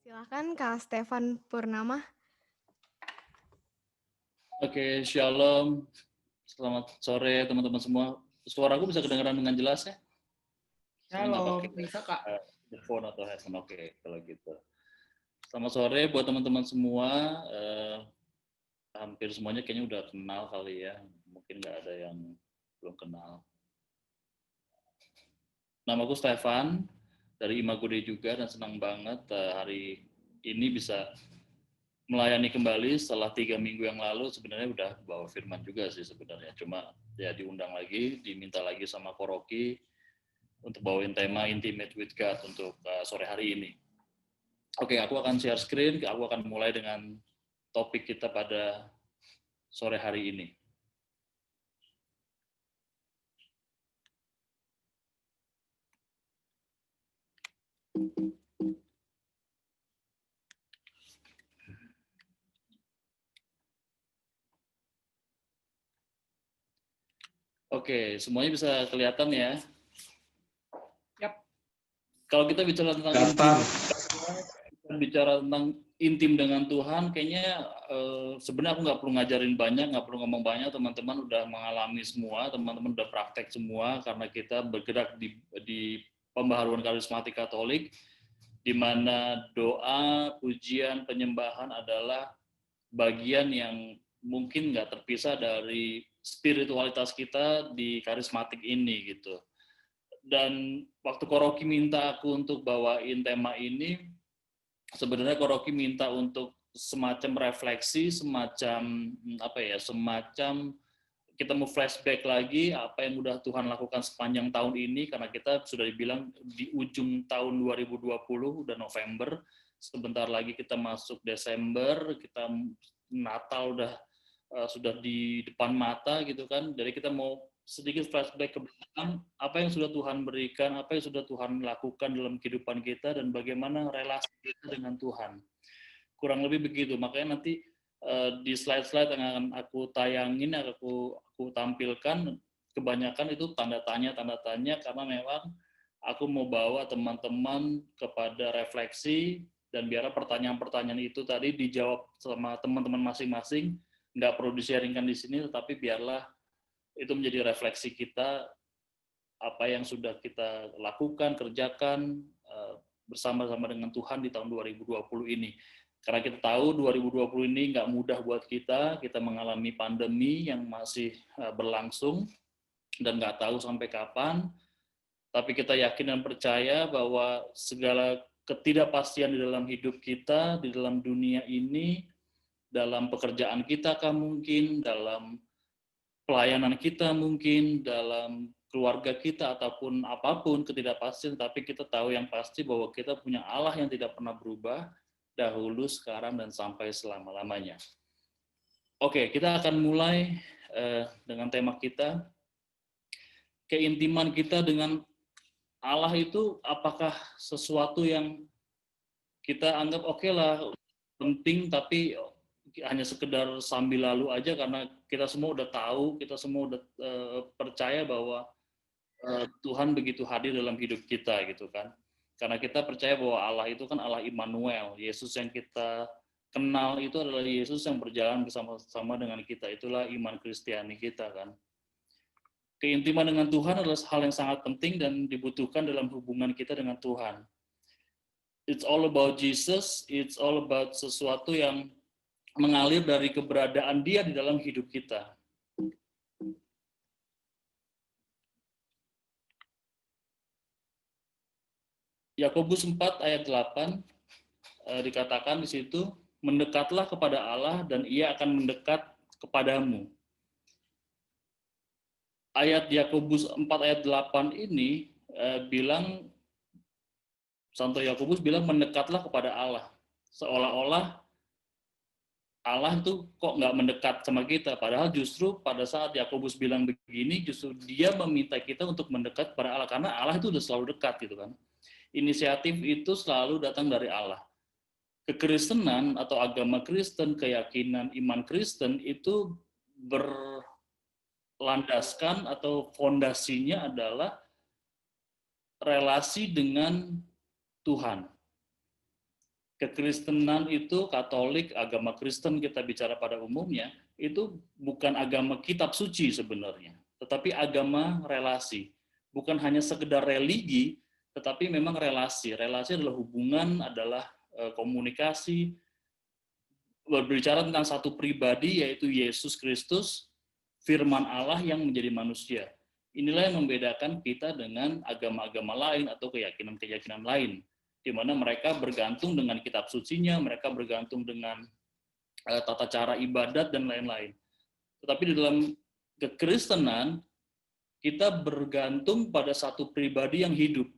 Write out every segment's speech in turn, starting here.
Silakan Kak Stefan Purnama. Oke, shalom. Selamat sore teman-teman semua. Suaraku bisa kedengaran dengan jelas ya? Saya nggak pakai Shalom, bisa Kak. earphone atau headphone. Oke, kalau gitu. Selamat sore buat teman-teman semua. Hampir semuanya kayaknya udah kenal kali ya. Mungkin nggak ada yang belum kenal. Namaku Stefan, dari Imagode juga, dan senang banget hari ini bisa melayani kembali setelah 3 minggu yang lalu. Sebenarnya udah bawa firman juga sih sebenarnya, cuma ya diundang lagi, diminta lagi sama Koroki untuk bawain tema Intimate with God untuk sore hari ini. Oke, aku akan share screen, aku akan mulai dengan topik kita pada sore hari ini. Oke, semuanya bisa kelihatan ya? Yap. Kalau kita bicara tentang intim dengan Tuhan, kayaknya sebenarnya aku nggak perlu ngajarin banyak, nggak perlu ngomong banyak, teman-teman udah mengalami semua, teman-teman udah praktek semua, karena kita bergerak di pembaharuan karismatik Katolik, di mana doa, pujian, penyembahan adalah bagian yang mungkin nggak terpisah dari spiritualitas kita di karismatik ini gitu. Dan waktu Koroki minta aku untuk bawain tema ini, sebenarnya Koroki minta untuk semacam refleksi, semacam kita mau flashback lagi apa yang udah Tuhan lakukan sepanjang tahun ini, karena kita sudah dibilang di ujung tahun 2020, udah November, sebentar lagi kita masuk Desember, kita Natal sudah di depan mata gitu kan. Jadi kita mau sedikit flashback ke belakang, apa yang sudah Tuhan berikan, apa yang sudah Tuhan lakukan dalam kehidupan kita, dan bagaimana relasi kita dengan Tuhan. Kurang lebih begitu. Makanya nanti di slide-slide yang akan aku tayangin, aku tampilkan, kebanyakan itu tanda tanya, karena memang aku mau bawa teman-teman kepada refleksi, dan biar pertanyaan-pertanyaan itu tadi dijawab sama teman-teman masing-masing, nggak perlu di-sharingkan di sini, tetapi biarlah itu menjadi refleksi kita, apa yang sudah kita lakukan, kerjakan bersama-sama dengan Tuhan di tahun 2020 ini. Karena kita tahu 2020 ini nggak mudah buat kita mengalami pandemi yang masih berlangsung dan nggak tahu sampai kapan, tapi kita yakin dan percaya bahwa segala ketidakpastian di dalam hidup kita, di dalam dunia ini, dalam pekerjaan kita mungkin, dalam pelayanan kita mungkin, dalam keluarga kita, ataupun apapun ketidakpastian, tapi kita tahu yang pasti bahwa kita punya Allah yang tidak pernah berubah, dahulu, sekarang, dan sampai selama-lamanya. Oke, kita akan mulai dengan tema kita, keintiman kita dengan Allah itu apakah sesuatu yang kita anggap oke lah, penting, tapi hanya sekedar sambil lalu aja, karena kita semua udah tahu, kita semua udah percaya bahwa Tuhan begitu hadir dalam hidup kita gitu kan. Karena kita percaya bahwa Allah itu kan Allah Immanuel, Yesus yang kita kenal itu adalah Yesus yang berjalan bersama-sama dengan kita. Itulah iman Kristiani kita kan. Keintiman dengan Tuhan adalah hal yang sangat penting dan dibutuhkan dalam hubungan kita dengan Tuhan. It's all about Jesus, it's all about sesuatu yang mengalir dari keberadaan Dia di dalam hidup kita. Yakobus 4 ayat 8 dikatakan di situ, mendekatlah kepada Allah dan Ia akan mendekat kepadamu. Ayat Yakobus 4 ayat 8 ini bilang, Santo Yakobus bilang mendekatlah kepada Allah. Seolah-olah Allah itu kok nggak mendekat sama kita, padahal justru pada saat Yakobus bilang begini, justru dia meminta kita untuk mendekat kepada Allah, karena Allah itu udah selalu dekat gitu kan. Inisiatif itu selalu datang dari Allah. Kekristenan atau agama Kristen, keyakinan iman Kristen itu berlandaskan atau fondasinya adalah relasi dengan Tuhan. kekristenan itu, Katolik, agama Kristen kita bicara pada umumnya, itu bukan agama kitab suci sebenarnya, tetapi agama relasi. Bukan hanya sekedar religi, tetapi memang relasi. Relasi adalah hubungan, adalah komunikasi, berbicara tentang satu pribadi, yaitu Yesus Kristus, firman Allah yang menjadi manusia. Inilah yang membedakan kita dengan agama-agama lain atau keyakinan-keyakinan lain, di mana mereka bergantung dengan kitab sucinya, mereka bergantung dengan tata cara ibadat dan lain-lain. Tetapi di dalam kekristenan, kita bergantung pada satu pribadi yang hidup.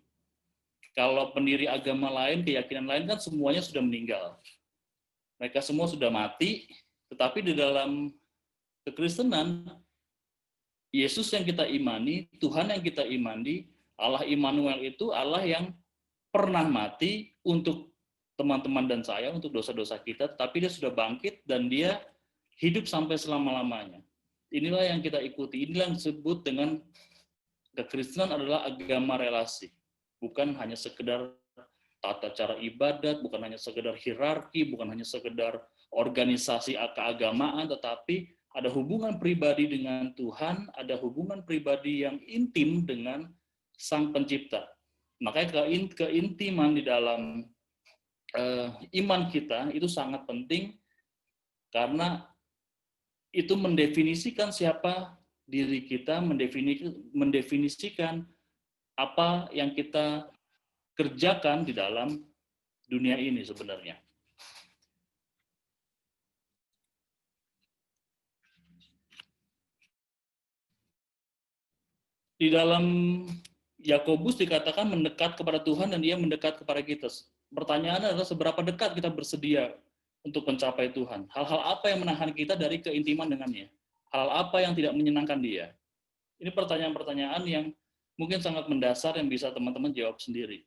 Kalau pendiri agama lain, keyakinan lain kan semuanya sudah meninggal. Mereka semua sudah mati, tetapi di dalam kekristenan, Yesus yang kita imani, Tuhan yang kita imani, Allah Immanuel itu Allah yang pernah mati untuk teman-teman dan saya, untuk dosa-dosa kita, tapi dia sudah bangkit dan dia hidup sampai selama-lamanya. Inilah yang kita ikuti, inilah yang disebut dengan kekristenan adalah agama relasi. Bukan hanya sekedar tata cara ibadat, bukan hanya sekedar hierarki, bukan hanya sekedar organisasi keagamaan, tetapi ada hubungan pribadi dengan Tuhan, ada hubungan pribadi yang intim dengan Sang Pencipta. Makanya keintiman di dalam iman kita itu sangat penting, karena itu mendefinisikan siapa diri kita, mendefinisikan apa yang kita kerjakan di dalam dunia ini sebenarnya. Di dalam Yakobus dikatakan mendekat kepada Tuhan dan Dia mendekat kepada kita. Pertanyaannya adalah seberapa dekat kita bersedia untuk mencapai Tuhan. Hal-hal apa yang menahan kita dari keintiman dengannya? Hal apa yang tidak menyenangkan Dia? Ini pertanyaan-pertanyaan yang mungkin sangat mendasar yang bisa teman-teman jawab sendiri.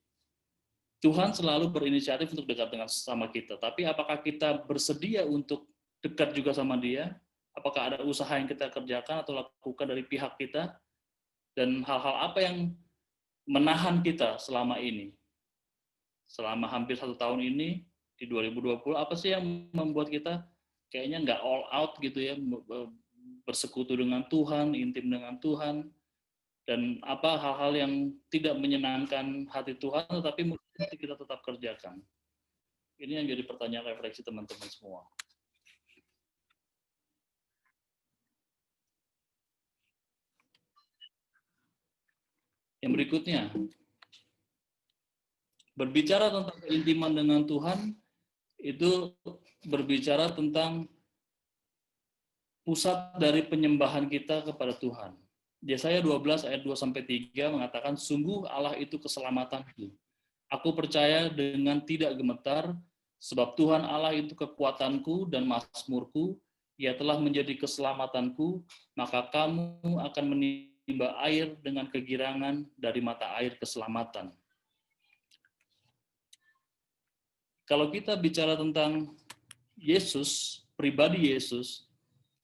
Tuhan selalu berinisiatif untuk dekat dengan sama kita, tapi apakah kita bersedia untuk dekat juga sama Dia? Apakah ada usaha yang kita kerjakan atau lakukan dari pihak kita? Dan hal-hal apa yang menahan kita selama ini? Selama hampir 1 tahun ini, di 2020, apa sih yang membuat kita kayaknya nggak all out gitu ya, bersekutu dengan Tuhan, intim dengan Tuhan, dan apa hal-hal yang tidak menyenangkan hati Tuhan, tetapi mungkin kita tetap kerjakan. Ini yang jadi pertanyaan refleksi teman-teman semua. Yang berikutnya, berbicara tentang keintiman dengan Tuhan, itu berbicara tentang pusat dari penyembahan kita kepada Tuhan. Yesaya 12 ayat 2-3 mengatakan, sungguh Allah itu keselamatanku. Aku percaya dengan tidak gemetar, sebab Tuhan Allah itu kekuatanku dan mazmurku, Ia telah menjadi keselamatanku, maka kamu akan menimba air dengan kegirangan dari mata air keselamatan. Kalau kita bicara tentang Yesus, pribadi Yesus,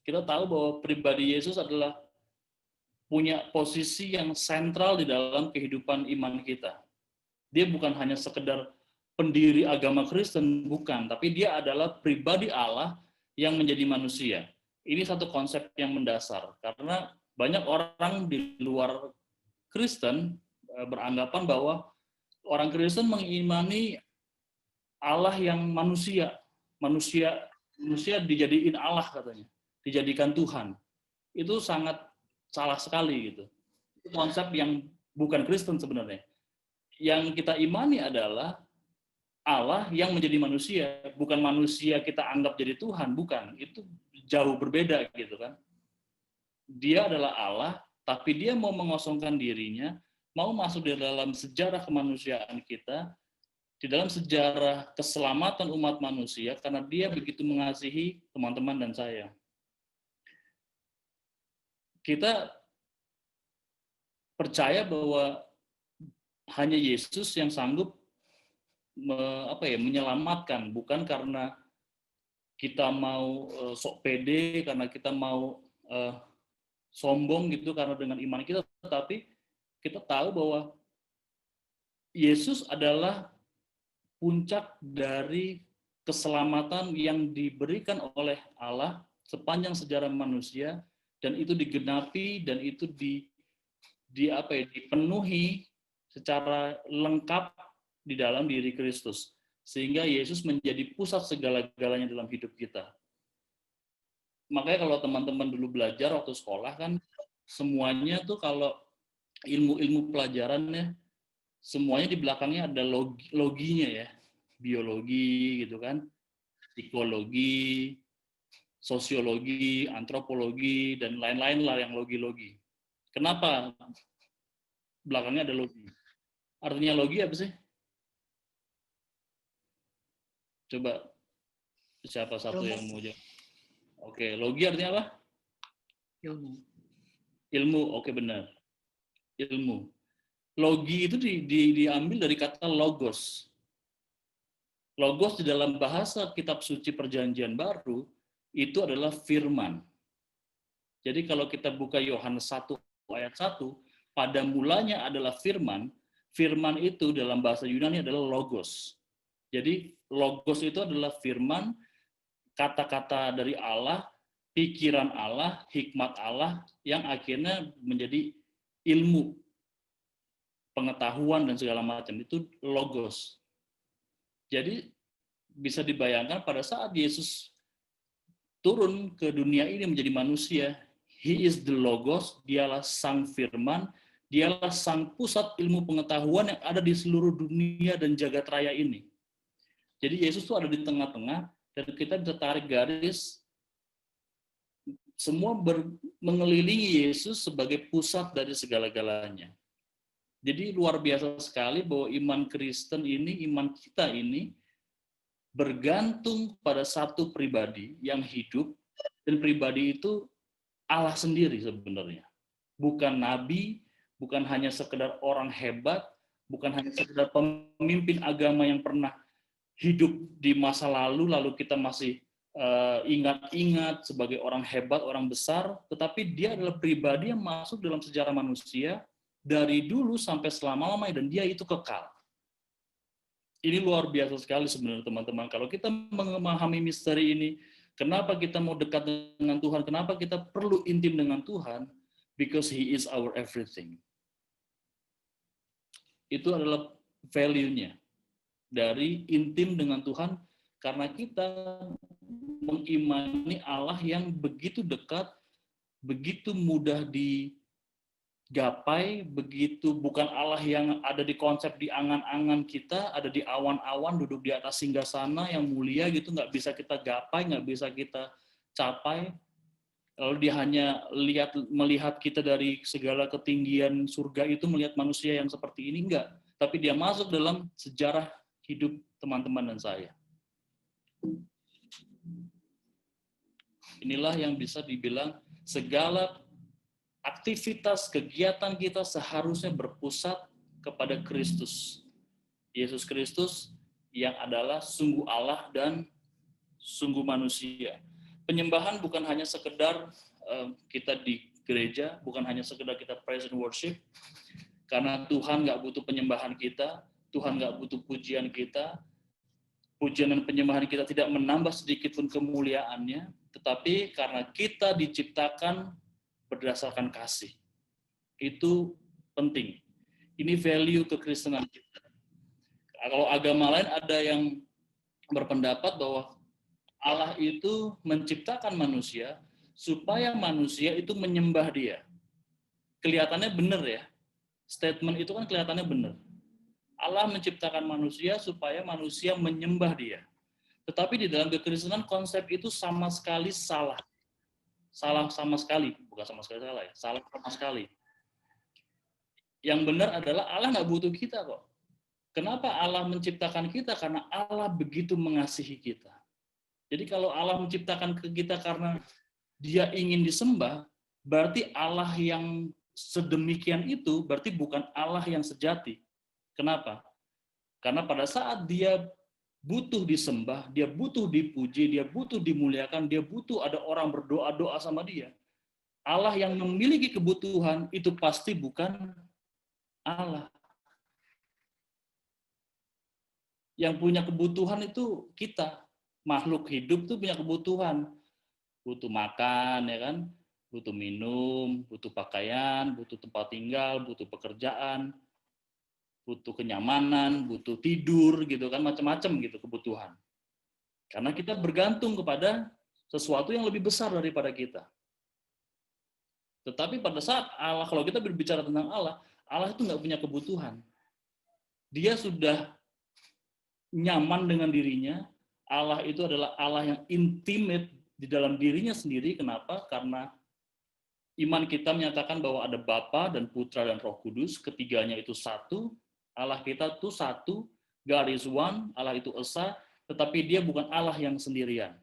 kita tahu bahwa pribadi Yesus adalah punya posisi yang sentral di dalam kehidupan iman kita. Dia bukan hanya sekedar pendiri agama Kristen, bukan, tapi dia adalah pribadi Allah yang menjadi manusia. Ini satu konsep yang mendasar, karena banyak orang di luar Kristen beranggapan bahwa orang Kristen mengimani Allah yang manusia dijadiin Allah katanya, dijadikan Tuhan. Itu sangat salah sekali gitu. Itu konsep yang bukan Kristen sebenarnya. Yang kita imani adalah Allah yang menjadi manusia, bukan manusia kita anggap jadi Tuhan, bukan. Itu jauh berbeda gitu kan. Dia adalah Allah, tapi dia mau mengosongkan dirinya, mau masuk di dalam sejarah kemanusiaan kita, di dalam sejarah keselamatan umat manusia, karena dia begitu mengasihi teman-teman dan saya. Kita percaya bahwa hanya Yesus yang sanggup menyelamatkan, bukan karena kita mau sok pede, karena kita mau sombong gitu karena dengan iman kita, tetapi kita tahu bahwa Yesus adalah puncak dari keselamatan yang diberikan oleh Allah sepanjang sejarah manusia, dan itu digenapi dan itu dipenuhi secara lengkap di dalam diri Kristus, sehingga Yesus menjadi pusat segala-galanya dalam hidup kita. Makanya kalau teman-teman dulu belajar waktu sekolah kan, semuanya tuh kalau ilmu-ilmu pelajarannya, semuanya di belakangnya ada loginya ya, biologi gitu kan, psikologi, sosiologi, antropologi, dan lain-lain lah yang logi-logi. Kenapa belakangnya ada logi? Artinya logi apa sih? Coba siapa satu yang mau jawab? Oke, logi artinya apa? Ilmu. Ilmu, oke benar. Ilmu. Logi itu diambil dari kata logos. Logos di dalam bahasa kitab suci Perjanjian Baru itu adalah firman. Jadi kalau kita buka Yohanes 1 ayat 1, pada mulanya adalah firman, firman itu dalam bahasa Yunani adalah logos. Jadi logos itu adalah firman, kata-kata dari Allah, pikiran Allah, hikmat Allah yang akhirnya menjadi ilmu, pengetahuan dan segala macam, itu logos. Jadi bisa dibayangkan pada saat Yesus turun ke dunia ini menjadi manusia, He is the logos, dialah sang firman, dialah sang pusat ilmu pengetahuan yang ada di seluruh dunia dan jagat raya ini. Jadi Yesus itu ada di tengah-tengah, dan kita bisa tarik garis, semua mengelilingi Yesus sebagai pusat dari segala-galanya. Jadi luar biasa sekali bahwa iman Kristen ini, iman kita ini, bergantung pada satu pribadi yang hidup, dan pribadi itu Allah sendiri sebenarnya. Bukan nabi, bukan hanya sekedar orang hebat, bukan hanya sekedar pemimpin agama yang pernah hidup di masa lalu kita masih ingat-ingat sebagai orang hebat, orang besar, tetapi dia adalah pribadi yang masuk dalam sejarah manusia dari dulu sampai selama-lamanya, dan dia itu kekal. Ini luar biasa sekali sebenarnya teman-teman. Kalau kita memahami misteri ini, kenapa kita mau dekat dengan Tuhan, kenapa kita perlu intim dengan Tuhan, because He is our everything. Itu adalah value-nya dari intim dengan Tuhan, karena kita mengimani Allah yang begitu dekat, begitu mudah digapai, begitu bukan Allah yang ada di konsep di angan-angan kita, ada di awan-awan, duduk di atas singgasana yang mulia gitu, nggak bisa kita gapai, nggak bisa kita capai. Lalu dia hanya melihat kita dari segala ketinggian surga itu, melihat manusia yang seperti ini, enggak. Tapi dia masuk dalam sejarah hidup teman-teman dan saya. Inilah yang bisa dibilang segala aktivitas kegiatan kita seharusnya berpusat kepada Kristus. Yesus Kristus yang adalah sungguh Allah dan sungguh manusia. Penyembahan bukan hanya sekedar kita di gereja, bukan hanya sekedar kita praise and worship, karena Tuhan nggak butuh penyembahan kita, Tuhan nggak butuh pujian kita. Pujian dan penyembahan kita tidak menambah sedikit pun kemuliaannya, tetapi karena kita diciptakan berdasarkan kasih. Itu penting. Ini value kekristenan kita. Kalau agama lain ada yang berpendapat bahwa Allah itu menciptakan manusia supaya manusia itu menyembah Dia. Kelihatannya benar ya. Statement itu kan kelihatannya benar. Allah menciptakan manusia supaya manusia menyembah Dia. Tetapi di dalam kekristenan konsep itu sama sekali salah. Salah sama sekali, bukan sama sekali salah ya. Salah sama sekali. Yang benar adalah Allah nggak butuh kita kok. Kenapa Allah menciptakan kita? Karena Allah begitu mengasihi kita. Jadi kalau Allah menciptakan kita karena Dia ingin disembah, berarti Allah yang sedemikian itu berarti bukan Allah yang sejati. Kenapa? Karena pada saat Dia butuh disembah, Dia butuh dipuji, Dia butuh dimuliakan, Dia butuh ada orang berdoa-doa sama Dia. Allah yang memiliki kebutuhan itu pasti bukan Allah. Yang punya kebutuhan itu kita. Makhluk hidup tuh punya kebutuhan. Butuh makan, ya kan? Butuh minum, butuh pakaian, butuh tempat tinggal, butuh pekerjaan, butuh kenyamanan, butuh tidur gitu kan, macam-macam gitu kebutuhan. Karena kita bergantung kepada sesuatu yang lebih besar daripada kita. Tetapi pada saat Allah, kalau kita berbicara tentang Allah, Allah itu nggak punya kebutuhan. Dia sudah nyaman dengan dirinya. Allah itu adalah Allah yang intimate di dalam dirinya sendiri. Kenapa? Karena iman kita menyatakan bahwa ada Bapa dan Putra dan Roh Kudus, ketiganya itu satu. Allah kita itu satu, God is one, Allah itu esa, tetapi dia bukan Allah yang sendirian.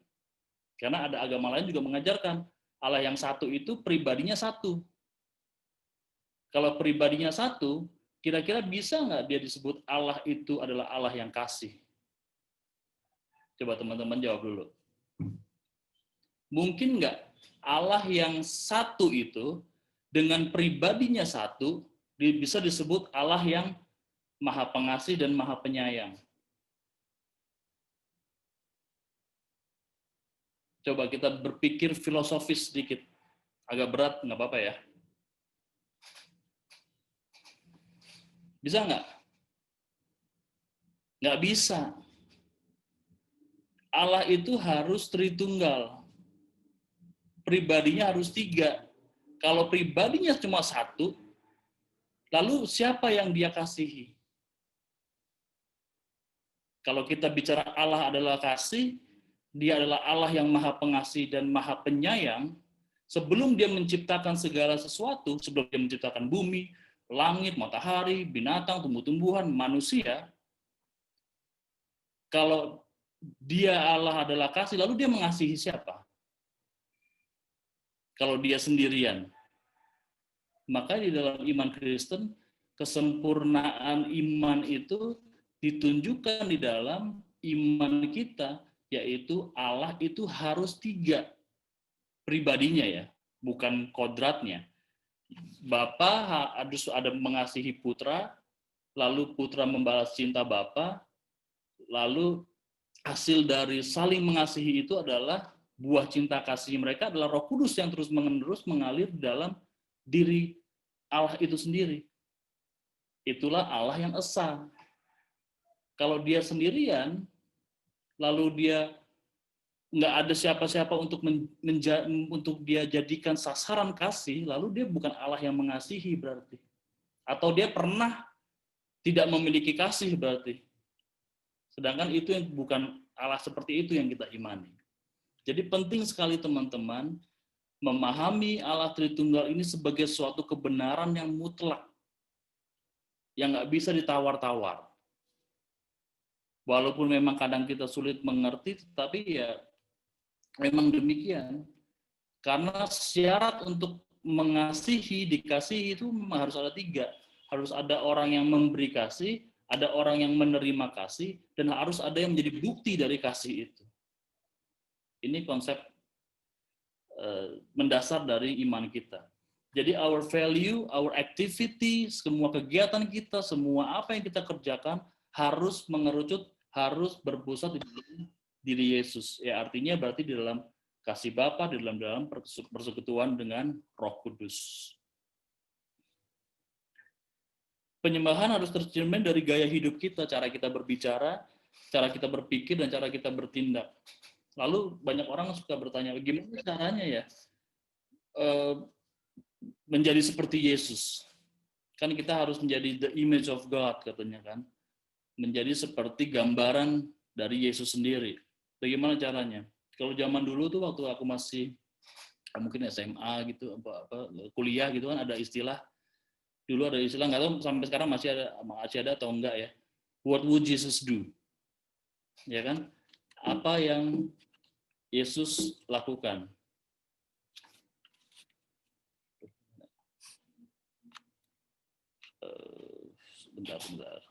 Karena ada agama lain juga mengajarkan Allah yang satu itu pribadinya satu. Kalau pribadinya satu, kira-kira bisa nggak dia disebut Allah itu adalah Allah yang kasih? Coba teman-teman jawab dulu. Mungkin nggak Allah yang satu itu dengan pribadinya satu bisa disebut Allah yang Maha Pengasih dan Maha Penyayang? Coba kita berpikir filosofis sedikit. Agak berat, nggak apa-apa ya. Bisa nggak? Nggak bisa. Allah itu harus Tritunggal. Pribadinya harus tiga. Kalau pribadinya cuma satu, lalu siapa yang dia kasihi? Kalau kita bicara Allah adalah kasih, dia adalah Allah yang Maha Pengasih dan Maha Penyayang. Sebelum dia menciptakan segala sesuatu, sebelum dia menciptakan bumi, langit, matahari, binatang, tumbuh-tumbuhan, manusia, kalau dia Allah adalah kasih, lalu dia mengasihi siapa? Kalau dia sendirian. Maka di dalam iman Kristen, kesempurnaan iman itu ditunjukkan di dalam iman kita, yaitu Allah itu harus tiga pribadinya ya, bukan kodratnya. Bapa harus ada mengasihi putra, lalu putra membalas cinta Bapa, lalu hasil dari saling mengasihi itu adalah buah cinta kasih mereka adalah Roh Kudus yang terus-menerus mengalir dalam diri Allah itu sendiri. Itulah Allah yang esa. Kalau dia sendirian, lalu dia nggak ada siapa-siapa untuk dia jadikan sasaran kasih, lalu dia bukan Allah yang mengasihi berarti. Atau dia pernah tidak memiliki kasih berarti. Sedangkan itu yang bukan Allah seperti itu yang kita imani. Jadi penting sekali teman-teman memahami Allah Tritunggal ini sebagai suatu kebenaran yang mutlak, yang nggak bisa ditawar-tawar. Walaupun memang kadang kita sulit mengerti, tapi ya memang demikian. Karena syarat untuk mengasihi, dikasihi itu memang harus ada tiga. Harus ada orang yang memberi kasih, ada orang yang menerima kasih, dan harus ada yang menjadi bukti dari kasih itu. Ini konsep mendasar dari iman kita. Jadi our value, our activity, semua kegiatan kita, semua apa yang kita kerjakan harus mengerucut, harus berpusat di dalam diri Yesus. Ya artinya berarti di dalam kasih Bapa, di dalam persekutuan dengan Roh Kudus. Penyembahan harus tercermin dari gaya hidup kita, cara kita berbicara, cara kita berpikir, dan cara kita bertindak. Lalu banyak orang suka bertanya, gimana caranya ya menjadi seperti Yesus? Kan kita harus menjadi the image of God katanya kan. Menjadi seperti gambaran dari Yesus sendiri. Bagaimana caranya? Kalau zaman dulu tuh waktu aku masih mungkin SMA gitu, kuliah gitu kan ada istilah. Dulu ada istilah, nggak tahu sampai sekarang masih ada atau enggak ya. What would Jesus do? Ya kan? Apa yang Yesus lakukan? Bentar. Sebentar.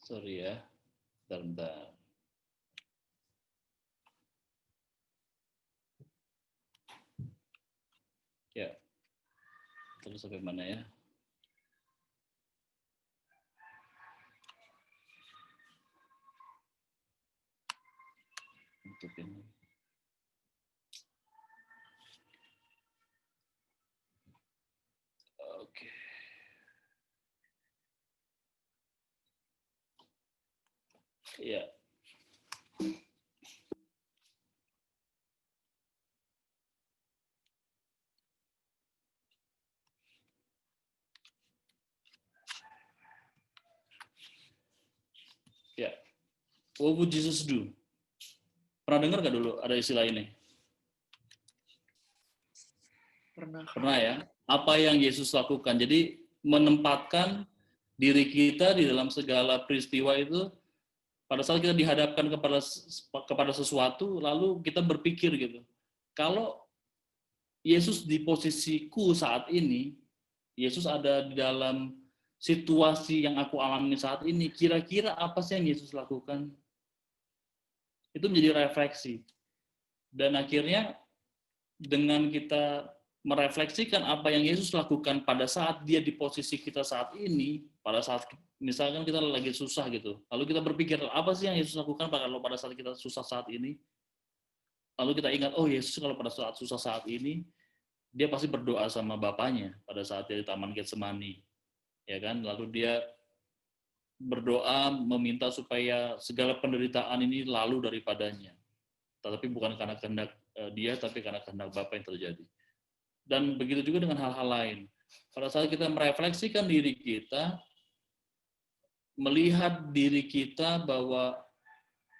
Sorry ya, bentar. Ya, terus sampai mana ya? Untuk ini. Oke. Ya. Ya. What would Jesus do? Pernah dengar nggak dulu ada istilah ini? Pernah. Pernah ya? Apa yang Yesus lakukan? Jadi menempatkan diri kita di dalam segala peristiwa itu. Pada saat kita dihadapkan kepada sesuatu, lalu kita berpikir gitu. Kalau Yesus di posisiku saat ini, Yesus ada di dalam situasi yang aku alami saat ini, kira-kira apa sih yang Yesus lakukan? Itu menjadi refleksi. Dan akhirnya dengan kita merefleksikan apa yang Yesus lakukan pada saat dia di posisi kita saat ini, pada saat misalkan kita lagi susah gitu, lalu kita berpikir apa sih yang Yesus lakukan pada saat kita susah saat ini, lalu kita ingat, oh Yesus kalau pada saat susah saat ini, dia pasti berdoa sama Bapaknya pada saat dia di Taman Getsemani, ya kan, lalu dia berdoa meminta supaya segala penderitaan ini lalu daripadanya, tetapi bukan karena kehendak dia, tapi karena kehendak Bapa yang terjadi. Dan begitu juga dengan hal-hal lain. Pada saat kita merefleksikan diri kita, melihat diri kita bahwa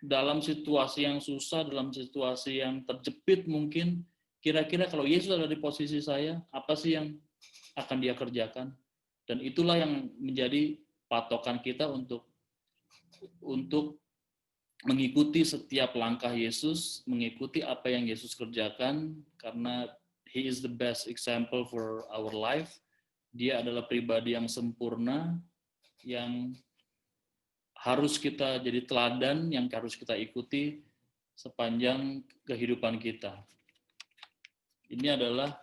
dalam situasi yang susah, dalam situasi yang terjepit mungkin, kira-kira kalau Yesus ada di posisi saya, apa sih yang akan dia kerjakan? Dan itulah yang menjadi patokan kita untuk mengikuti setiap langkah Yesus, mengikuti apa yang Yesus kerjakan, karena He is the best example for our life. Dia adalah pribadi yang sempurna, yang harus kita jadi teladan, yang harus kita ikuti sepanjang kehidupan kita. Ini adalah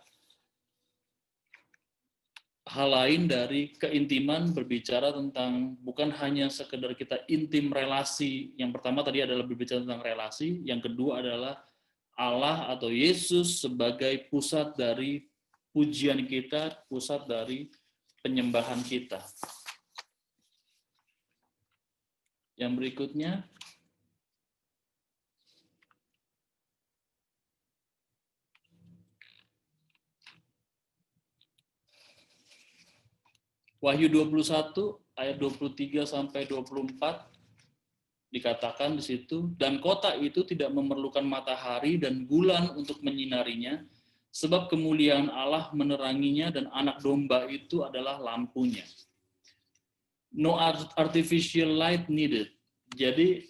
hal lain dari keintiman, berbicara tentang bukan hanya sekedar kita intim relasi. Yang pertama tadi adalah berbicara tentang relasi, yang kedua adalah Allah atau Yesus sebagai pusat dari pujian kita, pusat dari penyembahan kita. Yang berikutnya, Wahyu 21 ayat 23 sampai 24 dikatakan di situ, dan kota itu tidak memerlukan matahari dan bulan untuk menyinarinya, sebab kemuliaan Allah meneranginya dan anak domba itu adalah lampunya. No artificial light needed. Jadi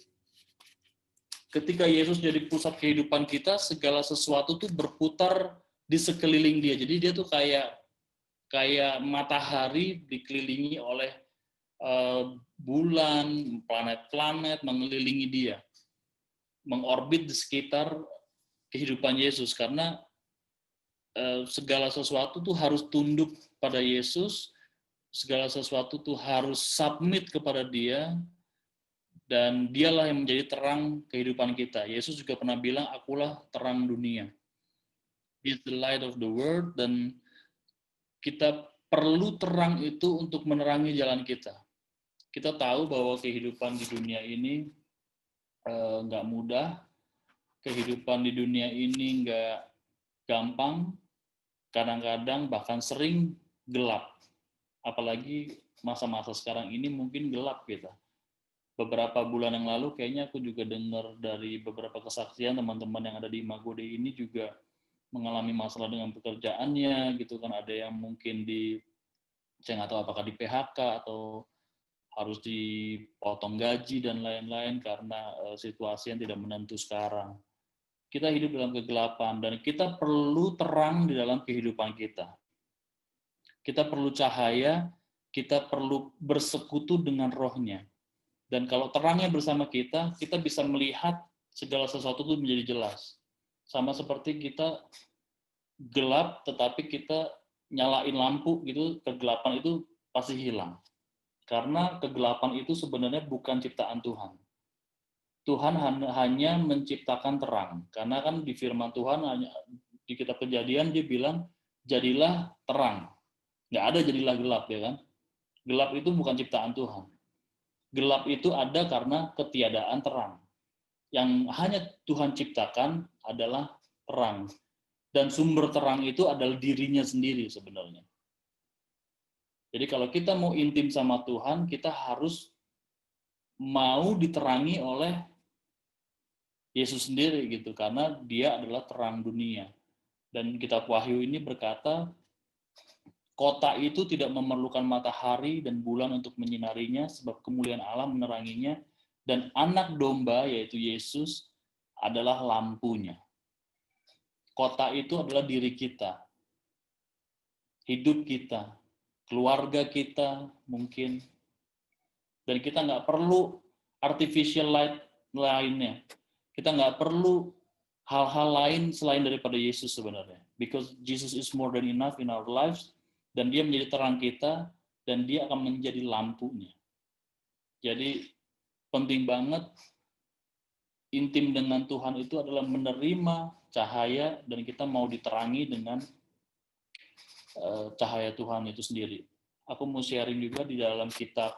ketika Yesus jadi pusat kehidupan kita, segala sesuatu tuh berputar di sekeliling dia. Jadi dia tuh kayak matahari dikelilingi oleh bulan, planet-planet mengelilingi dia, mengorbit di sekitar kehidupan Yesus, karena segala sesuatu tuh harus tunduk pada Yesus, segala sesuatu tuh harus submit kepada dia, dan dialah yang menjadi terang kehidupan kita. Yesus juga pernah bilang, akulah terang dunia. He is the light of the world, dan kita perlu terang itu untuk menerangi jalan kita. Kita tahu bahwa kehidupan di dunia ini nggak mudah, kehidupan di dunia ini nggak gampang, kadang-kadang bahkan sering gelap. Apalagi masa-masa sekarang ini mungkin gelap kita. Beberapa bulan yang lalu kayaknya aku juga dengar dari beberapa kesaksian teman-teman yang ada di Imagode ini juga mengalami masalah dengan pekerjaannya gitu kan, ada yang mungkin saya nggak tahu apakah di PHK atau harus dipotong gaji dan lain-lain karena situasi yang tidak menentu sekarang. Kita hidup dalam kegelapan dan kita perlu terang di dalam kehidupan kita. Kita perlu cahaya, kita perlu bersekutu dengan Roh-Nya. Dan kalau terangnya bersama kita, kita bisa melihat segala sesuatu itu menjadi jelas. Sama seperti kita gelap, tetapi kita nyalain lampu gitu, kegelapan itu pasti hilang. Karena kegelapan itu sebenarnya bukan ciptaan Tuhan. Tuhan hanya menciptakan terang. Karena kan di firman Tuhan, di kitab Kejadian dia bilang, jadilah terang. Nggak ada jadilah gelap, ya kan? Gelap itu bukan ciptaan Tuhan. Gelap itu ada karena ketiadaan terang. Yang hanya Tuhan ciptakan adalah terang. Dan sumber terang itu adalah dirinya sendiri sebenarnya. Jadi kalau kita mau intim sama Tuhan, kita harus mau diterangi oleh Yesus sendiri gitu, karena dia adalah terang dunia. Dan kitab Wahyu ini berkata, kota itu tidak memerlukan matahari dan bulan untuk menyinarinya, sebab kemuliaan Allah meneranginya, dan anak domba, yaitu Yesus, adalah lampunya. Kota itu adalah diri kita, hidup kita, keluarga kita mungkin, dan kita nggak perlu artificial light lainnya. Kita nggak perlu hal-hal lain selain daripada Yesus sebenarnya. Because Jesus is more than enough in our lives, dan dia menjadi terang kita, dan dia akan menjadi lampunya. Jadi penting banget intim dengan Tuhan itu adalah menerima cahaya, dan kita mau diterangi dengan cahaya Tuhan itu sendiri. Aku mau sharing juga di dalam kitab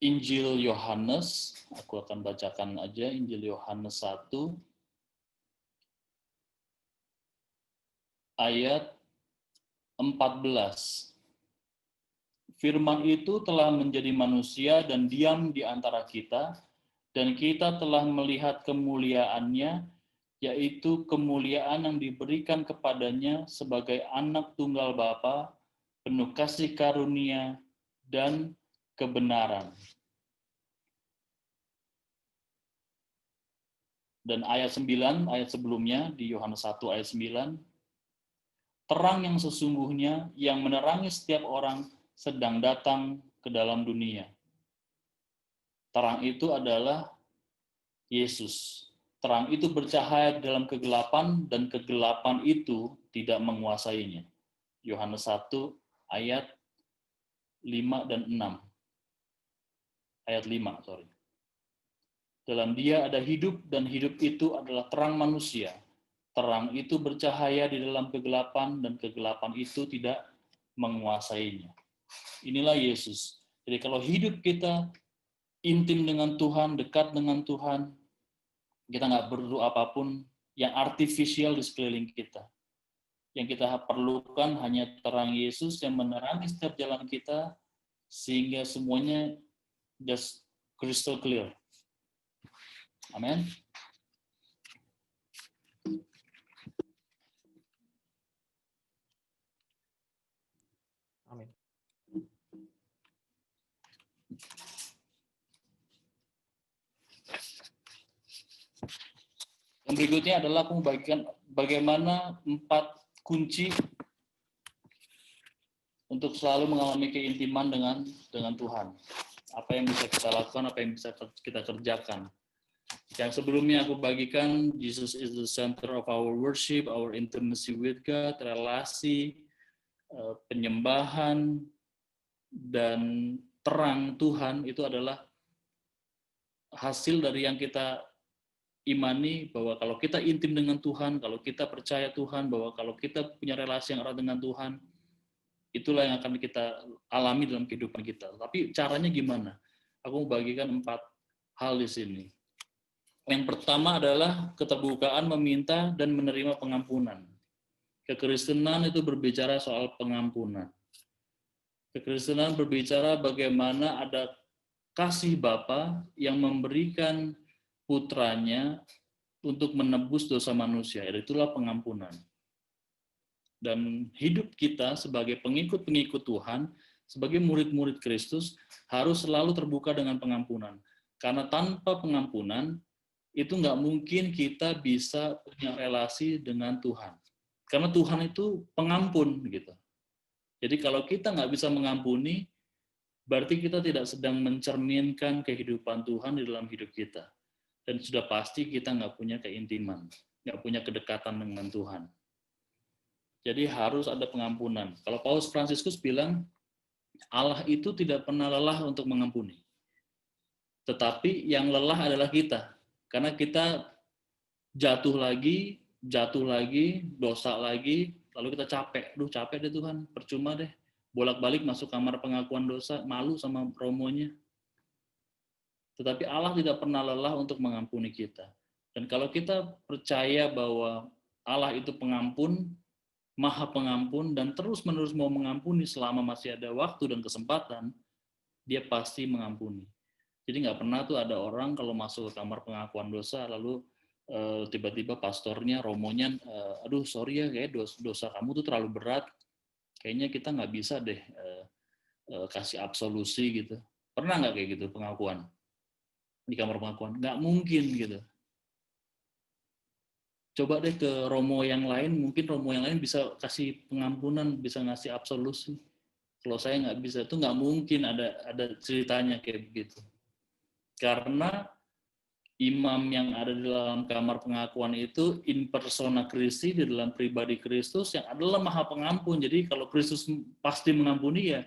Injil Yohanes. Aku akan bacakan aja Injil Yohanes 1 ayat 14. Firman itu telah menjadi manusia dan diam di antara kita, dan kita telah melihat kemuliaannya, yaitu kemuliaan yang diberikan kepadanya sebagai anak tunggal Bapa, penuh kasih karunia dan kebenaran. Dan ayat 9, ayat sebelumnya di Yohanes 1 ayat 9, terang yang sesungguhnya yang menerangi setiap orang sedang datang ke dalam dunia. Terang itu adalah Yesus. Terang itu bercahaya dalam kegelapan, dan kegelapan itu tidak menguasainya. Yohanes 1 ayat 5 dan 6. Ayat 5, sorry. Dalam dia ada hidup, dan hidup itu adalah terang manusia. Terang itu bercahaya di dalam kegelapan, dan kegelapan itu tidak menguasainya. Inilah Yesus. Jadi kalau hidup kita intim dengan Tuhan, dekat dengan Tuhan, kita nggak perlu apapun yang artifisial di sekeliling kita. Yang kita perlukan hanya terang Yesus yang menerangi setiap jalan kita, sehingga semuanya just crystal clear. Amin. Amin. Yang berikutnya adalah aku membagikan bagaimana 4 kunci untuk selalu mengalami keintiman dengan Tuhan. Apa yang bisa kita lakukan, apa yang bisa kita kerjakan. Yang sebelumnya aku bagikan, Jesus is the center of our worship, our intimacy with God, relasi, penyembahan, dan terang Tuhan itu adalah hasil dari yang kita imani, bahwa kalau kita intim dengan Tuhan, kalau kita percaya Tuhan, bahwa kalau kita punya relasi yang erat dengan Tuhan, itulah yang akan kita alami dalam kehidupan kita. Tapi caranya gimana? Aku mau bagikan 4 hal di sini. Yang pertama adalah keterbukaan meminta dan menerima pengampunan. Kekristenan itu berbicara soal pengampunan. Kekristenan berbicara bagaimana ada kasih Bapa yang memberikan putranya untuk menebus dosa manusia. Itulah pengampunan. Dan hidup kita sebagai pengikut-pengikut Tuhan, sebagai murid-murid Kristus, harus selalu terbuka dengan pengampunan. Karena tanpa pengampunan, itu nggak mungkin kita bisa punya relasi dengan Tuhan. Karena Tuhan itu pengampun gitu. Jadi kalau kita nggak bisa mengampuni, berarti kita tidak sedang mencerminkan kehidupan Tuhan di dalam hidup kita. Dan sudah pasti kita nggak punya keintiman, nggak punya kedekatan dengan Tuhan. Jadi harus ada pengampunan. Kalau Paus Fransiskus bilang, Allah itu tidak pernah lelah untuk mengampuni. Tetapi yang lelah adalah kita. Karena kita jatuh lagi, dosa lagi, lalu kita capek. Duh, capek deh Tuhan, percuma deh. Bolak-balik masuk kamar pengakuan dosa, malu sama romonya. Tetapi Allah tidak pernah lelah untuk mengampuni kita. Dan kalau kita percaya bahwa Allah itu pengampun, Maha Pengampun, dan terus-menerus mau mengampuni selama masih ada waktu dan kesempatan, dia pasti mengampuni. Jadi nggak pernah tuh ada orang kalau masuk ke kamar pengakuan dosa, lalu tiba-tiba pastornya, romonya, aduh sorry ya, kayak dosa kamu tuh terlalu berat, kayaknya kita nggak bisa deh kasih absolusi gitu. Pernah nggak kayak gitu pengakuan di kamar pengakuan? Nggak mungkin gitu. Coba deh ke romo yang lain, mungkin romo yang lain bisa kasih pengampunan, bisa ngasih absolusi. Kalau saya nggak bisa, itu nggak mungkin ada ceritanya kayak begitu. Karena imam yang ada di dalam kamar pengakuan itu in persona Christi, di dalam pribadi Kristus yang adalah Maha Pengampun. Jadi kalau Kristus pasti mengampuni, ya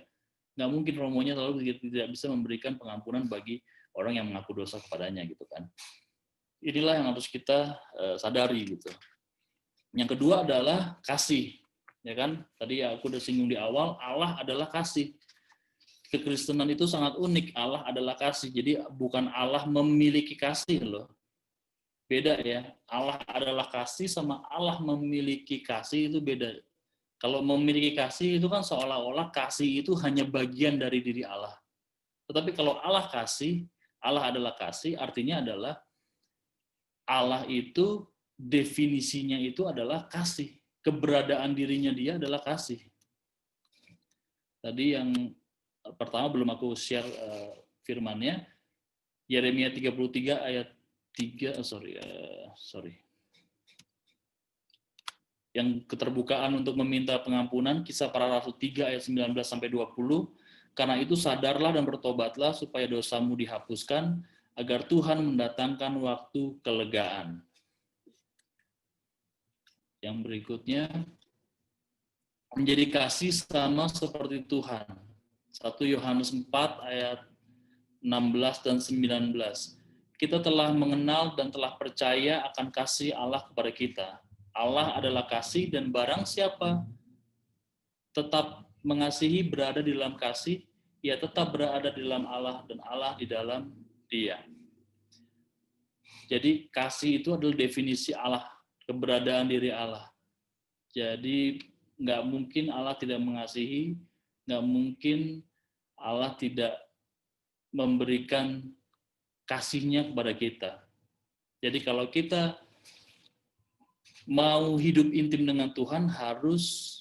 nggak mungkin romonya selalu tidak bisa memberikan pengampunan bagi orang yang mengaku dosa kepadanya gitu kan. Inilah yang harus kita sadari gitu. Yang kedua adalah kasih, ya kan? Tadi aku udah singgung di awal, Allah adalah kasih. Kekristenan itu sangat unik, Allah adalah kasih. Jadi bukan Allah memiliki kasih loh. Beda ya. Allah adalah kasih sama Allah memiliki kasih itu beda. Kalau memiliki kasih itu kan seolah-olah kasih itu hanya bagian dari diri Allah. Tetapi kalau Allah kasih, Allah adalah kasih, artinya adalah Allah itu definisinya itu adalah kasih. Keberadaan dirinya dia adalah kasih. Tadi yang pertama belum aku share firmannya, Yeremia 33 ayat 3, Yang keterbukaan untuk meminta pengampunan, Kisah Para Rasul 3 ayat 19 sampai 20. Karena itu sadarlah dan bertobatlah supaya dosamu dihapuskan, agar Tuhan mendatangkan waktu kelegaan. Yang berikutnya, menjadi kasih sama seperti Tuhan. 1 Yohanes 4 ayat 16 dan 19. Kita telah mengenal dan telah percaya akan kasih Allah kepada kita. Allah adalah kasih, dan barang siapa tetap mengasihi, berada di dalam kasih, ia tetap berada di dalam Allah dan Allah di dalam dia. Jadi kasih itu adalah definisi Allah, keberadaan diri Allah. Jadi nggak mungkin Allah tidak mengasihi, nggak mungkin Allah tidak memberikan kasihnya kepada kita. Jadi kalau kita mau hidup intim dengan Tuhan, harus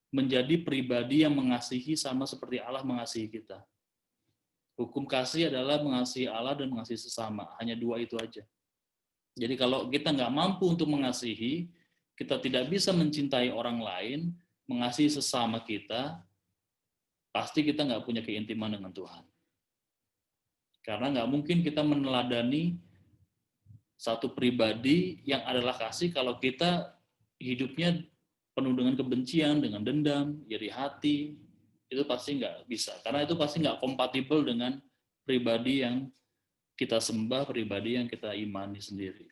menjadi pribadi yang mengasihi sama seperti Allah mengasihi kita. Hukum kasih adalah mengasihi Allah dan mengasihi sesama. Hanya dua itu aja. Jadi kalau kita nggak mampu untuk mengasihi, kita tidak bisa mencintai orang lain, mengasihi sesama kita, pasti kita nggak punya keintiman dengan Tuhan. Karena nggak mungkin kita meneladani satu pribadi yang adalah kasih kalau kita hidupnya penuh dengan kebencian, dengan dendam, iri hati, itu pasti nggak bisa. Karena itu pasti nggak kompatibel dengan pribadi yang kita sembah, pribadi yang kita imani sendiri.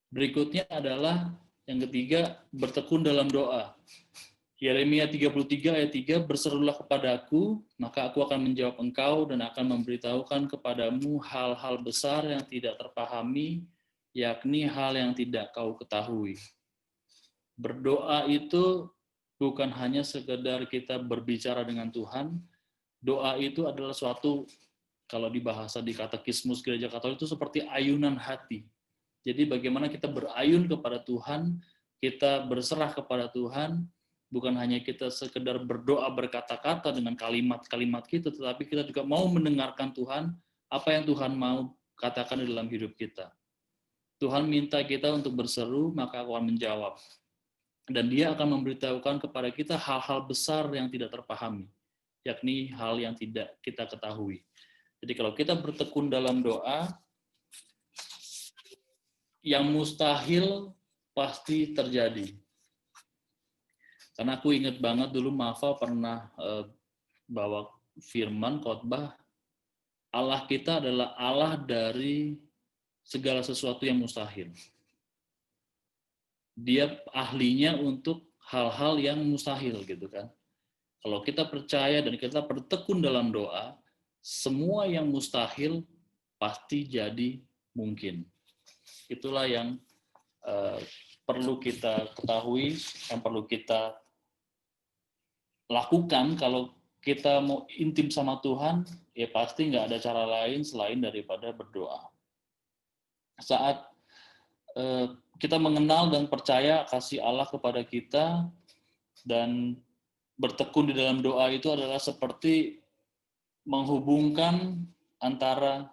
Berikutnya adalah yang ketiga, bertekun dalam doa. Yeremia 33 ayat 3, berserulah kepadaku, maka aku akan menjawab engkau dan akan memberitahukan kepadamu hal-hal besar yang tidak terpahami, yakni hal yang tidak kau ketahui. Berdoa itu bukan hanya sekedar kita berbicara dengan Tuhan, doa itu adalah suatu, kalau di bahasa di katekismus Gereja Katolik itu seperti ayunan hati. Jadi bagaimana kita berayun kepada Tuhan, kita berserah kepada Tuhan, bukan hanya kita sekedar berdoa berkata-kata dengan kalimat-kalimat kita, tetapi kita juga mau mendengarkan Tuhan, apa yang Tuhan mau katakan di dalam hidup kita. Tuhan minta kita untuk berseru, maka aku akan menjawab. Dan dia akan memberitahukan kepada kita hal-hal besar yang tidak terpahami, yakni hal yang tidak kita ketahui. Jadi kalau kita bertekun dalam doa, yang mustahil pasti terjadi. Karena aku ingat banget dulu Mafa pernah bawa firman khotbah, Allah kita adalah Allah dari segala sesuatu yang mustahil. Dia ahlinya untuk hal-hal yang mustahil gitu kan. Kalau kita percaya dan kita bertekun dalam doa, semua yang mustahil pasti jadi mungkin. Itulah yang perlu kita ketahui, yang perlu kita lakukan kalau kita mau intim sama Tuhan, ya pasti nggak ada cara lain selain daripada berdoa. Saat kita mengenal dan percaya kasih Allah kepada kita dan bertekun di dalam doa itu adalah seperti menghubungkan antara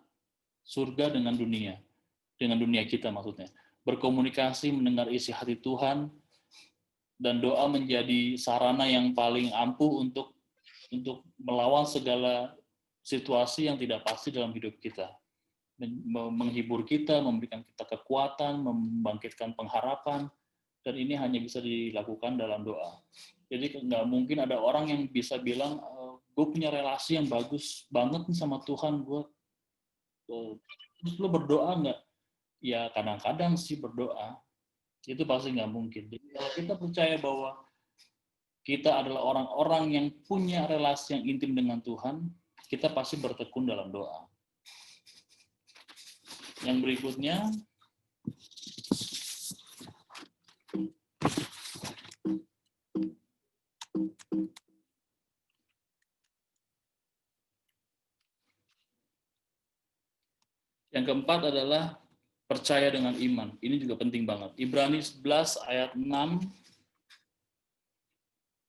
surga dengan dunia kita maksudnya. Berkomunikasi, mendengar isi hati Tuhan, dan doa menjadi sarana yang paling ampuh untuk melawan segala situasi yang tidak pasti dalam hidup kita. Menghibur kita, memberikan kita kekuatan, membangkitkan pengharapan, dan ini hanya bisa dilakukan dalam doa. Jadi nggak mungkin ada orang yang bisa bilang, gue punya relasi yang bagus banget nih sama Tuhan, terus lo berdoa nggak? Ya kadang-kadang sih berdoa, itu pasti nggak mungkin. Jadi kalau kita percaya bahwa kita adalah orang-orang yang punya relasi yang intim dengan Tuhan, kita pasti bertekun dalam doa. Yang berikutnya, yang keempat adalah percaya dengan iman. Ini juga penting banget. Ibrani 11 ayat 6.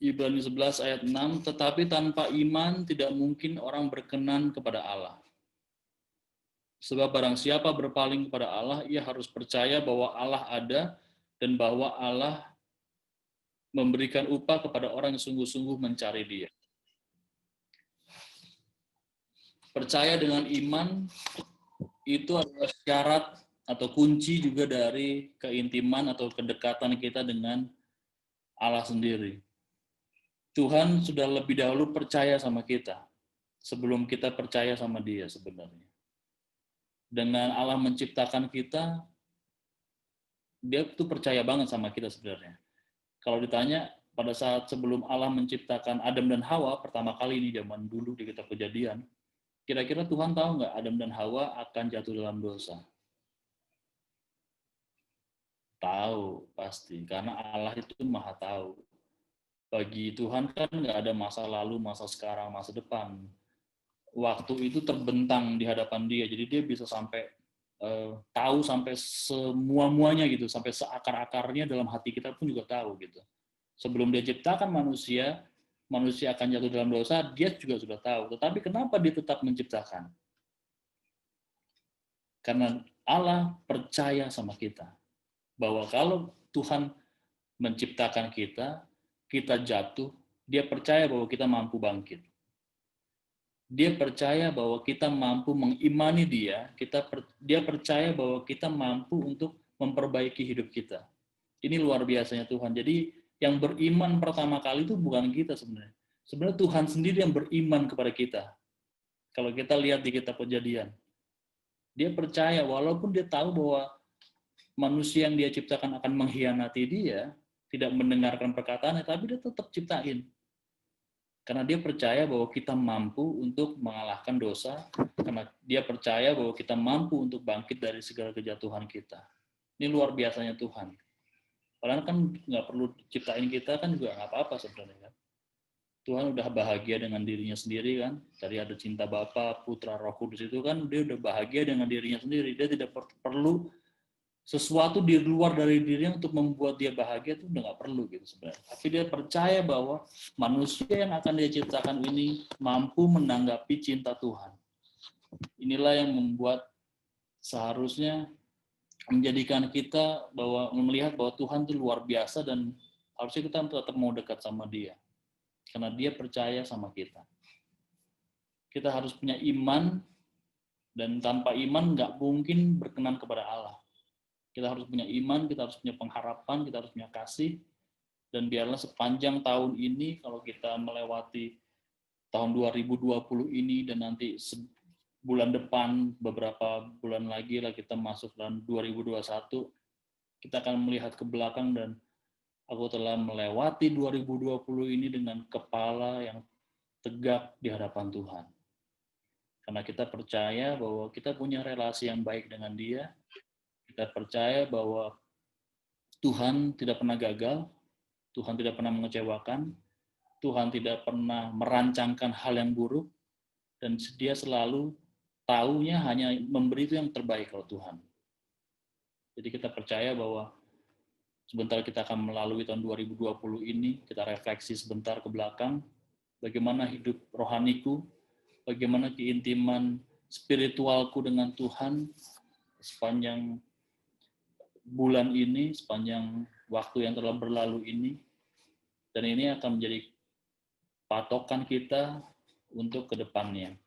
Ibrani 11 ayat 6, tetapi tanpa iman tidak mungkin orang berkenan kepada Allah. Sebab barang siapa berpaling kepada Allah, ia harus percaya bahwa Allah ada dan bahwa Allah memberikan upah kepada orang yang sungguh-sungguh mencari Dia. Percaya dengan iman itu adalah syarat atau kunci juga dari keintiman atau kedekatan kita dengan Allah sendiri. Tuhan sudah lebih dahulu percaya sama kita sebelum kita percaya sama Dia sebenarnya. Dengan Allah menciptakan kita, Dia tuh percaya banget sama kita sebenarnya. Kalau ditanya, pada saat sebelum Allah menciptakan Adam dan Hawa, pertama kali ini zaman dulu di kitab Kejadian, kira-kira Tuhan tahu nggak Adam dan Hawa akan jatuh dalam dosa? Tahu, pasti. Karena Allah itu maha tahu. Bagi Tuhan kan nggak ada masa lalu, masa sekarang, masa depan. Waktu itu terbentang di hadapan Dia, jadi Dia bisa sampai tahu sampai semua-muanya gitu, sampai seakar-akarnya dalam hati kita pun juga tahu gitu. Sebelum Dia ciptakan manusia akan jatuh dalam dosa, Dia juga sudah tahu. Tetapi kenapa Dia tetap menciptakan? Karena Allah percaya sama kita bahwa kalau Tuhan menciptakan kita jatuh, Dia percaya bahwa kita mampu bangkit. Dia percaya bahwa kita mampu mengimani Dia, Dia percaya bahwa kita mampu untuk memperbaiki hidup kita. Ini luar biasanya Tuhan. Jadi yang beriman pertama kali itu bukan kita sebenarnya. Sebenarnya Tuhan sendiri yang beriman kepada kita. Kalau kita lihat di kitab Kejadian, Dia percaya walaupun Dia tahu bahwa manusia yang Dia ciptakan akan mengkhianati Dia, tidak mendengarkan perkataannya, tapi Dia tetap ciptain. Karena Dia percaya bahwa kita mampu untuk mengalahkan dosa, karena Dia percaya bahwa kita mampu untuk bangkit dari segala kejatuhan kita. Ini luar biasanya Tuhan. Padahal kan nggak perlu ciptain kita kan juga nggak apa-apa sebenarnya kan. Tuhan udah bahagia dengan dirinya sendiri kan. Tadi ada cinta Bapa, Putra, Roh Kudus itu kan Dia udah bahagia dengan dirinya sendiri. Dia tidak perlu sesuatu di luar dari dirinya untuk membuat Dia bahagia, itu udah nggak perlu gitu sebenarnya. Tapi Dia percaya bahwa manusia yang akan Dia ciptakan ini mampu menanggapi cinta Tuhan. Inilah yang membuat seharusnya menjadikan kita bahwa melihat bahwa Tuhan itu luar biasa dan harusnya kita tetap mau dekat sama dia. Karena dia percaya sama kita. Kita harus punya iman, dan tanpa iman nggak mungkin berkenan kepada Allah. Kita harus punya iman, kita harus punya pengharapan, kita harus punya kasih, dan biarlah sepanjang tahun ini, kalau kita melewati tahun 2020 ini, dan nanti bulan depan, beberapa bulan lagi lah kita masuk dalam 2021, kita akan melihat ke belakang dan aku telah melewati 2020 ini dengan kepala yang tegak di hadapan Tuhan. Karena kita percaya bahwa kita punya relasi yang baik dengan Dia. Kita percaya bahwa Tuhan tidak pernah gagal, Tuhan tidak pernah mengecewakan, Tuhan tidak pernah merancangkan hal yang buruk, dan Dia selalu taunya hanya memberi itu yang terbaik kalau Tuhan. Jadi kita percaya bahwa sebentar kita akan melalui tahun 2020 ini, kita refleksi sebentar ke belakang, bagaimana hidup rohaniku, bagaimana keintiman spiritualku dengan Tuhan sepanjang bulan ini, sepanjang waktu yang telah berlalu ini, dan ini akan menjadi patokan kita untuk ke depannya.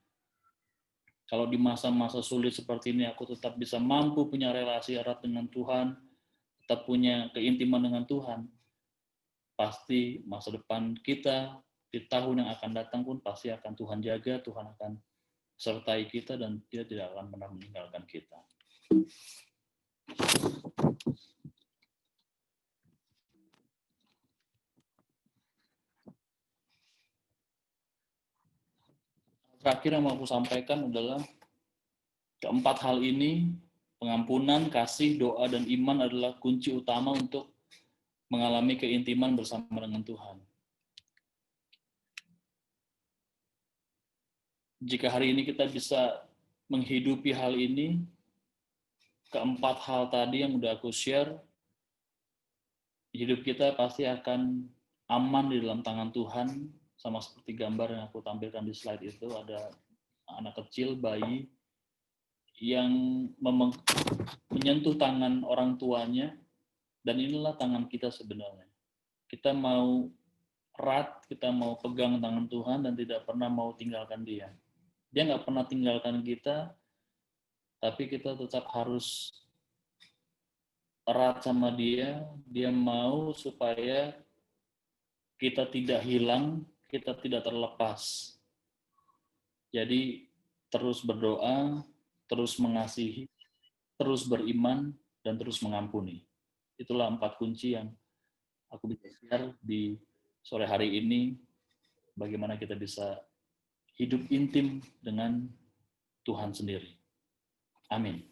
Kalau di masa-masa sulit seperti ini aku tetap bisa mampu punya relasi erat dengan Tuhan, tetap punya keintiman dengan Tuhan, pasti masa depan kita di tahun yang akan datang pun pasti akan Tuhan jaga, Tuhan akan sertai kita, dan Dia tidak akan pernah meninggalkan kita. Terakhir yang mau aku sampaikan adalah keempat hal ini, pengampunan, kasih, doa, dan iman adalah kunci utama untuk mengalami keintiman bersama dengan Tuhan. Jika hari ini kita bisa menghidupi hal ini, keempat hal tadi yang udah aku share, hidup kita pasti akan aman di dalam tangan Tuhan, sama seperti gambar yang aku tampilkan di slide itu, ada anak kecil, bayi, yang menyentuh tangan orang tuanya, dan inilah tangan kita sebenarnya. Kita mau erat, kita mau pegang tangan Tuhan, dan tidak pernah mau tinggalkan Dia. Dia nggak pernah tinggalkan kita, tapi kita tetap harus erat sama Dia. Dia mau supaya kita tidak hilang, kita tidak terlepas. Jadi terus berdoa, terus mengasihi, terus beriman, dan terus mengampuni. Itulah 4 kunci yang aku bisa share di sore hari ini, bagaimana kita bisa hidup intim dengan Tuhan sendiri. Amin.